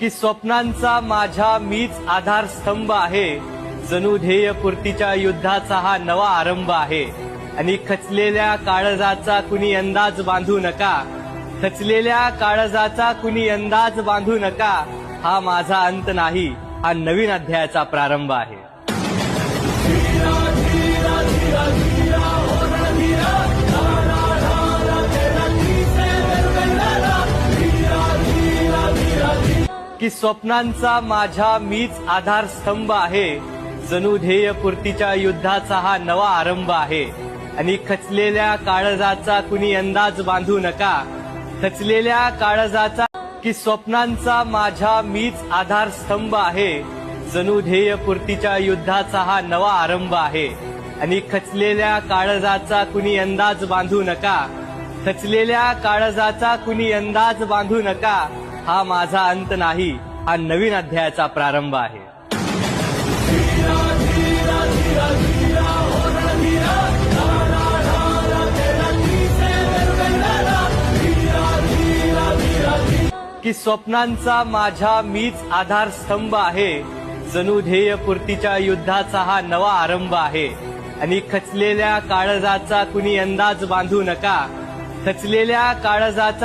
की स्वप्नांचा माझ्या मीच आधारस्तंभ आहे। जणू ध्येयपूर्तीच्या युद्धाचा हा नवा आरंभ आहे। आणि खचलेल्या काळजाचा कुणी अंदाज बांधू नका, खचलेल्या काळजाचा कुणी अंदाज बांधू नका। हा माझा अंत नाही, हा नवीन अध्यायाचा प्रारंभ आहे। की स्वप्नांचा माझ्या मीच आधारस्तंभ आहे। जणू ध्येयपूर्तीच्या युद्धाचा हा नवा आरंभ आहे। आणि खचलेल्या काळजाचा कुणी अंदाज बांधू नका, खचलेल्या काळजाचा की स्वप्नांचा माझ्या मीच आधारस्तंभ आहे। जणू ध्येयपूर्तीच्या युद्धाचा हा नवा आरंभ आहे। आणि खचलेल्या काळजाचा कुणी अंदाज बांधू नका, खचलेल्या काळजाचा कुणी अंदाज बांधू नका। हा माझा अंत नाही, हा नवीन अध्यायाचा प्रारंभ आहे। की स्वप्नांचा माझ्या मीच आधारस्तंभ आहे। जणू ध्येयपूर्तीच्या युद्धाचा हा नवा आरंभ आहे। आणि खचलेल्या काळजाचा कुणी अंदाज बांधू नका, खचलेल्या काळजाचा